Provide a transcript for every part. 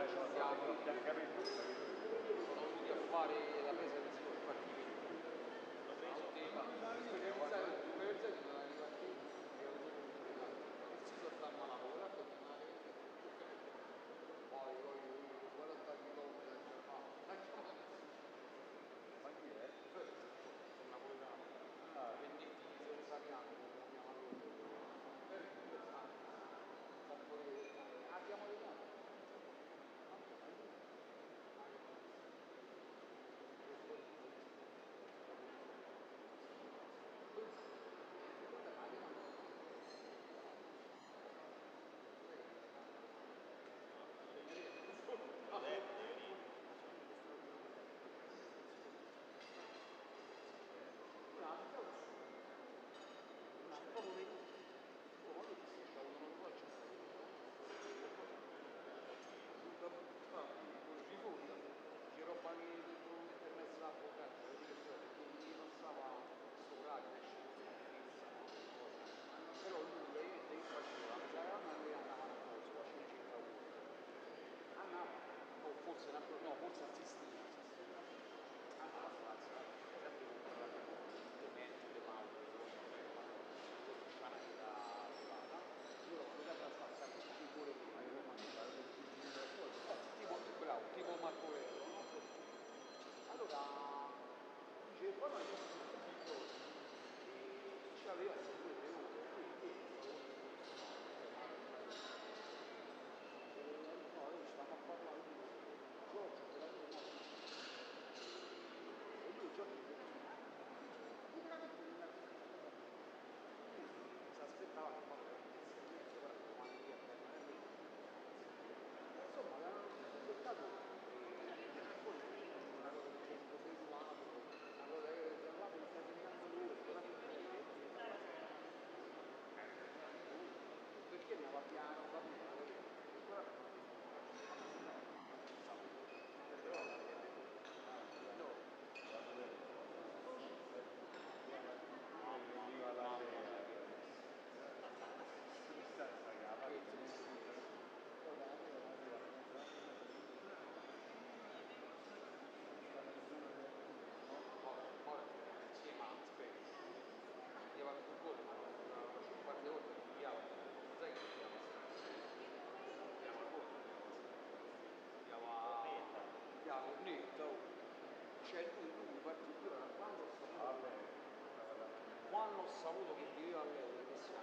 sono venuti a fare la presa del dipartimento. Il sito sta malato, guardate che poi 40 km da ma chi è? un napoletano, vendetti senza piano, come lo chiamano loro. Abbiamo le piante. Ci roba di mezzo l'avvocato, quindi non stava sovrano, però lui che faceva, mi sa che andava a corso, la scienza forse a Sistina, andava a Spazio, sempre con la Clemente, De Mauro, era arrivata, io l'ho andata a spazzare il cuore prima, tipo Marco Vero, no? Allora, dice, poi non c'è più e ci aveva sempre 2 ore, noi stiamo a parlare di Giorgio della Roma e lui Giorgio si aspettava che fosse inizialmente, ora domani via per insomma, avevano beccato una cosa di tempo privado, una cosa che parlava mi sta segnando lui, perché ne va piano, capito? Lleva un poco, un par de volte cambiava, sai che cambiava cornetta, cioè lui particolare quando ho saputo che viveva all'euro, che siamo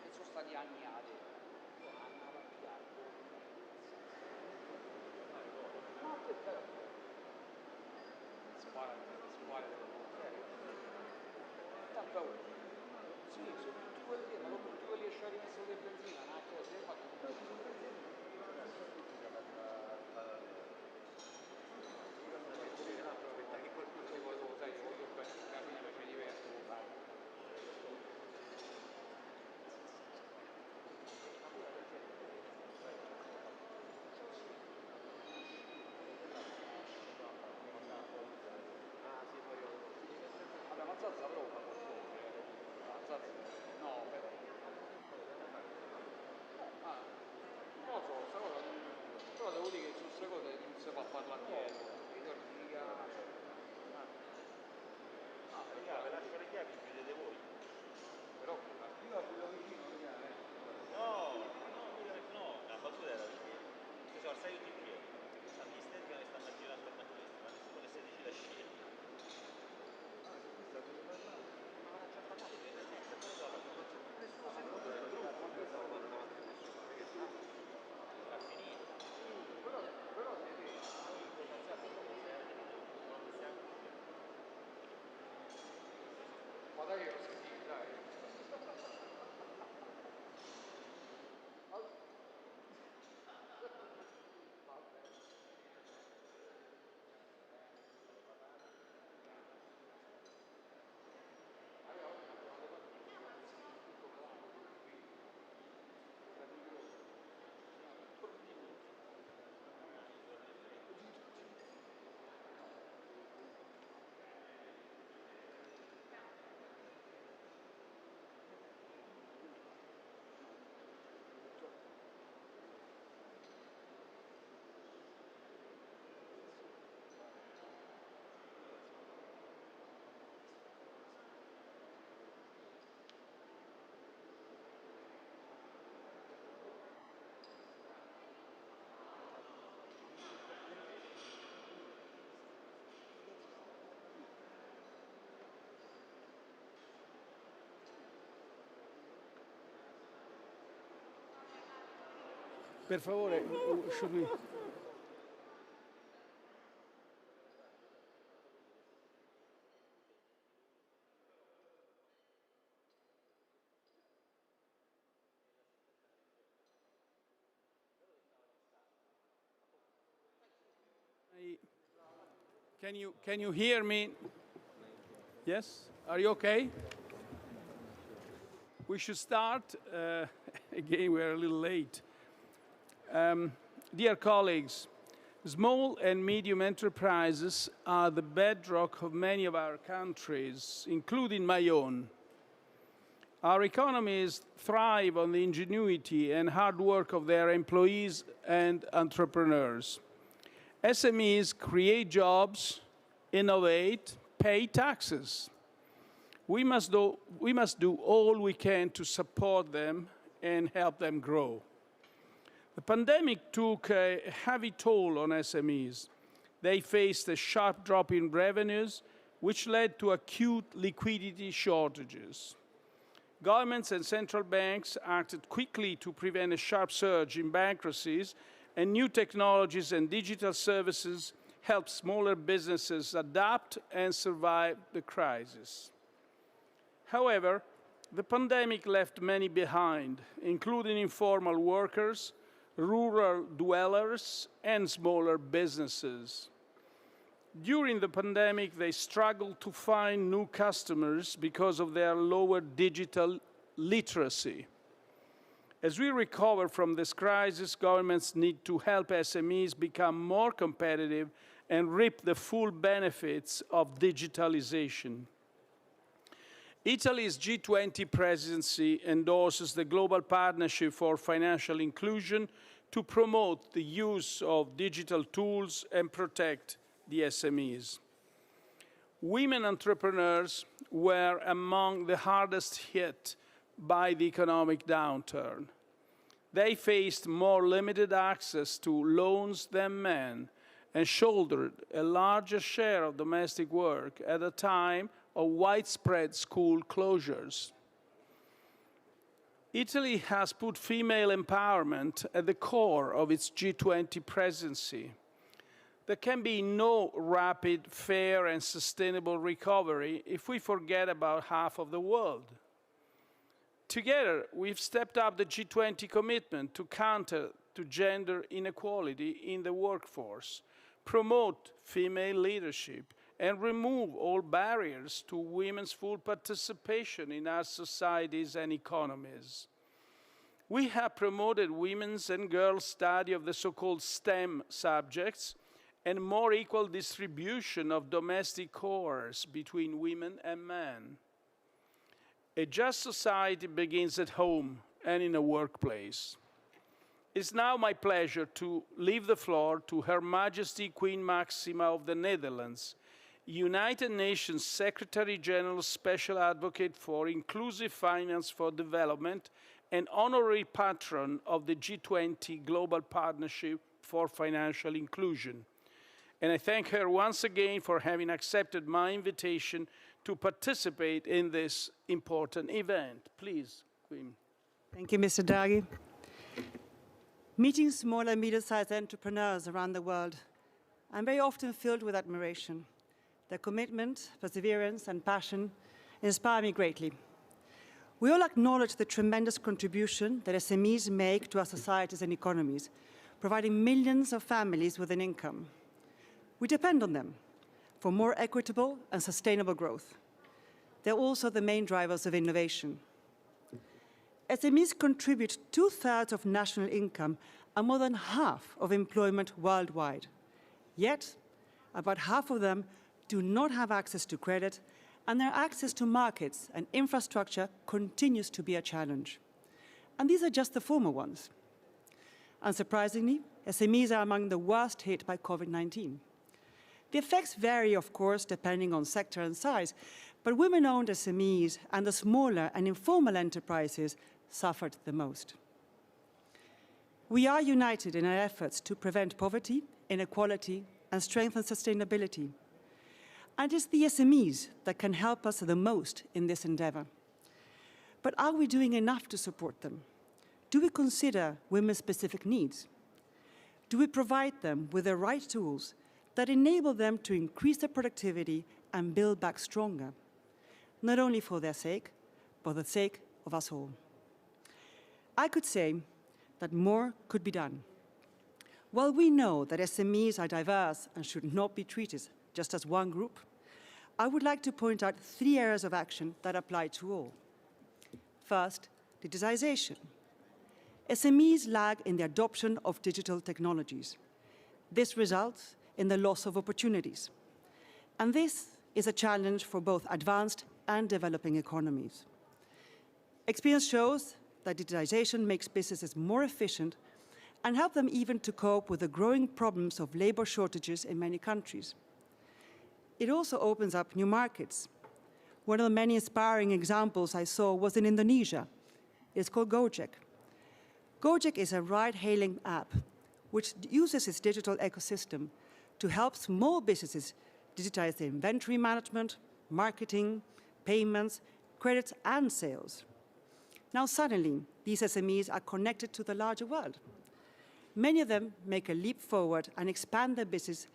e sono stati anni a andava a piatto. Ma che bello! Spara tanta ora. Sì, sono tutti quelli lì, ma sono tutti quelli che ci ha rimesso le benzina, una cosa, infatti aspetta che qualcuno ti voglio, sai, voglio bene, capito, ci diverto. Vabbè, ma Zazza però fa qualcosa, Zazza no, però non lo so, questa cosa però devo dire che su queste cose non si fa parlare dietro, i giorni di gara raga, ve lascio le chiavi, chiudete voi. Però io abito vicino, No, la battuta era perché ci sono stati tutti in piedi, la ministerica ne stanno girando attorno a questo, ma nessuno si decide a scegliere. questa deve parlare. Ma l'ha già parlato, senza come dopo. Nessuno si può dire Era finito. però vedete, Per favore, should we... Can you hear me? Yes? Are you okay? We should start. Again, we're a little late. Dear colleagues, small and medium enterprises are the bedrock of many of our countries, including my own. Our economies thrive on the ingenuity and hard work of their employees and entrepreneurs. SMEs create jobs, innovate, pay taxes. We must do all we can to support them and help them grow. The pandemic took a heavy toll on SMEs. They faced a sharp drop in revenues, which led to acute liquidity shortages. Governments and central banks acted quickly to prevent a sharp surge in bankruptcies, and new technologies and digital services help smaller businesses adapt and survive the crisis. However, the pandemic left many behind, including informal workers, rural dwellers, and smaller businesses. During the pandemic, they struggled to find new customers because of their lower digital literacy. As we recover from this crisis, governments need to help SMEs become more competitive and reap the full benefits of digitalization. Italy's G20 presidency endorses the Global Partnership for Financial Inclusion to promote the use of digital tools and protect the SMEs. Women entrepreneurs were among the hardest hit by the economic downturn. They faced more limited access to loans than men and shouldered a larger share of domestic work at a time of widespread school closures. Italy has put female empowerment at the core of its G20 presidency. There can be no rapid, fair, and sustainable recovery if we forget about half of the world. Together, we've stepped up the G20 commitment to counter to gender inequality in the workforce, promote female leadership, and remove all barriers to women's full participation in our societies and economies. We have promoted women's and girls' study of the so-called STEM subjects and more equal distribution of domestic chores between women and men. A just society begins at home and in a workplace. It's now my pleasure to leave the floor to Her Majesty Queen Maxima of the Netherlands, United Nations Secretary General Special Advocate for Inclusive Finance for Development and honorary patron of the G20 Global Partnership for Financial Inclusion. And I thank her once again for having accepted my invitation to participate in this important event. Please, Queen. Thank you, Mr. Draghi. Meeting small and medium-sized entrepreneurs around the world, I'm very often filled with admiration. Their commitment, perseverance, and passion inspire me greatly. We all acknowledge the tremendous contribution that SMEs make to our societies and economies, providing millions of families with an income. We depend on them for more equitable and sustainable growth. They're also the main drivers of innovation. SMEs contribute 2/3 of national income and more than half of employment worldwide. Yet, about half of them do not have access to credit, and their access to markets and infrastructure continues to be a challenge. And these are just the former ones. Unsurprisingly, SMEs are among the worst hit by COVID-19. The effects vary, of course, depending on sector and size, but women-owned SMEs and the smaller and informal enterprises suffered the most. We are united in our efforts to prevent poverty, inequality, and strengthen sustainability. And it's the SMEs that can help us the most in this endeavor. But are we doing enough to support them? do we consider women's specific needs? Do we provide them with the right tools that enable them to increase their productivity and build back stronger, not only for their sake, but for the sake of us all? I could say that more could be done. While we know that SMEs are diverse and should not be treated just as one group, I would like to point out 3 areas of action that apply to all. First, digitization. SMEs lag in the adoption of digital technologies. This results in the loss of opportunities. And this is a challenge for both advanced and developing economies. Experience shows that digitization makes businesses more efficient and help them even to cope with the growing problems of labor shortages in many countries. It also opens up new markets. One of the many inspiring examples I saw was in Indonesia. It's called Gojek. Gojek is a ride-hailing app which uses its digital ecosystem to help small businesses digitize their inventory management, marketing, payments, credits, and sales. Now suddenly, these SMEs are connected to the larger world. Many of them make a leap forward and expand their business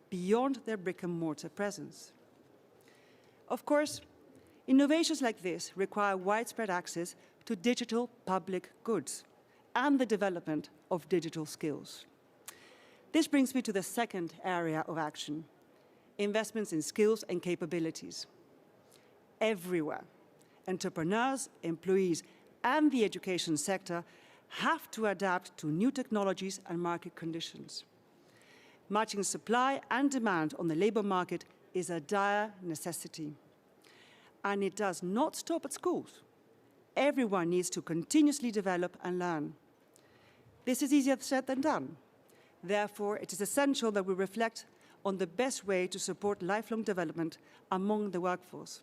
beyond their brick-and-mortar presence. Of course, innovations like this require widespread access to digital public goods and the development of digital skills. This brings me to the second area of action: investments in skills and capabilities. Everywhere, entrepreneurs, employees, and the education sector have to adapt to new technologies and market conditions. Matching supply and demand on the labor market is a dire necessity. And it does not stop at schools. Everyone needs to continuously develop and learn. This is easier said than done. Therefore, it is essential that we reflect on the best way to support lifelong development among the workforce.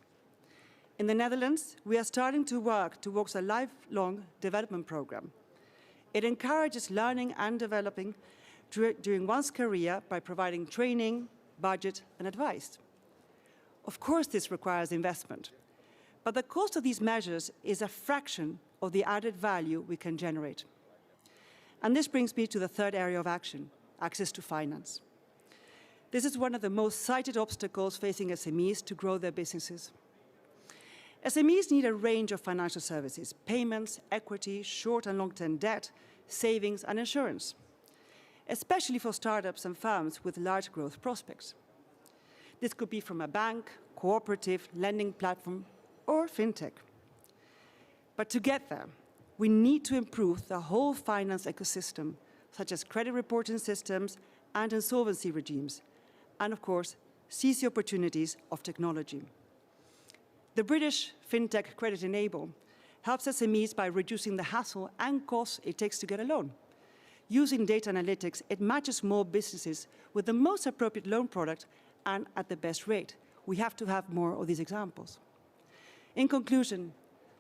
In the Netherlands, we are starting to work towards a lifelong development program. It encourages learning and developing during one's career by providing training, budget, and advice. Of course, this requires investment, but the cost of these measures is a fraction of the added value we can generate. And this brings me to the third area of action: access to finance. This is one of the most cited obstacles facing SMEs to grow their businesses. SMEs need a range of financial services: payments, equity, short and long-term debt, savings, and insurance, especially for startups and firms with large growth prospects. This could be from a bank, cooperative, lending platform, or fintech. But to get there, we need to improve the whole finance ecosystem, such as credit reporting systems and insolvency regimes, and of course, seize the opportunities of technology. The British fintech Credit Enable helps SMEs by reducing the hassle and costs it takes to get a loan. Using data analytics, it matches small businesses with the most appropriate loan product and at the best rate. We have to have more of these examples. In conclusion,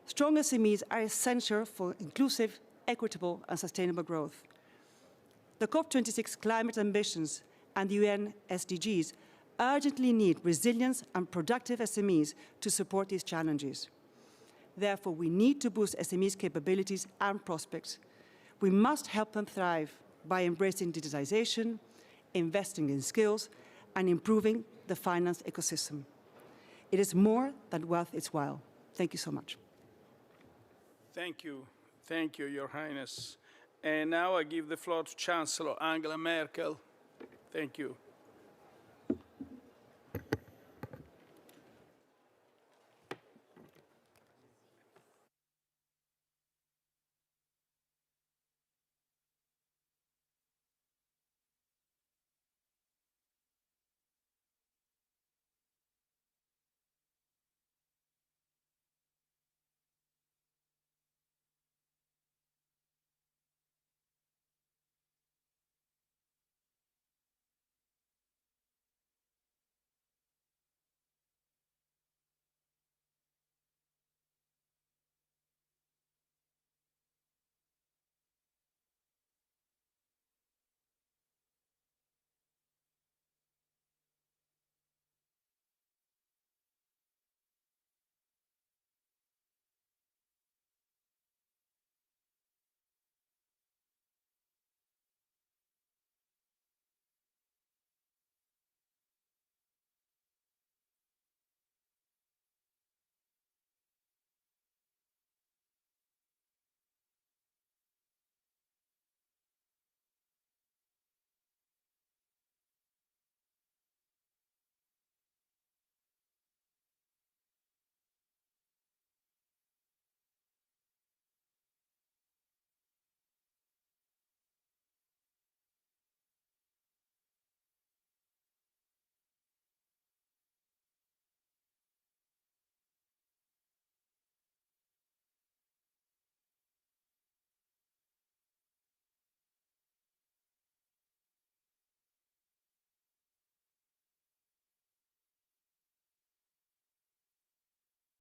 strong SMEs are essential for inclusive, equitable, and sustainable growth. The COP26 climate ambitions and the UN SDGs urgently need resilience and productive SMEs to support these challenges. Therefore, we need to boost SMEs' capabilities and prospects. We must help them thrive by embracing digitization, investing in skills, and improving the finance ecosystem. It is more than worth its while. Thank you so much. Thank you. Thank you, Your Highness. And now I give the floor to Chancellor Angela Merkel. Thank you.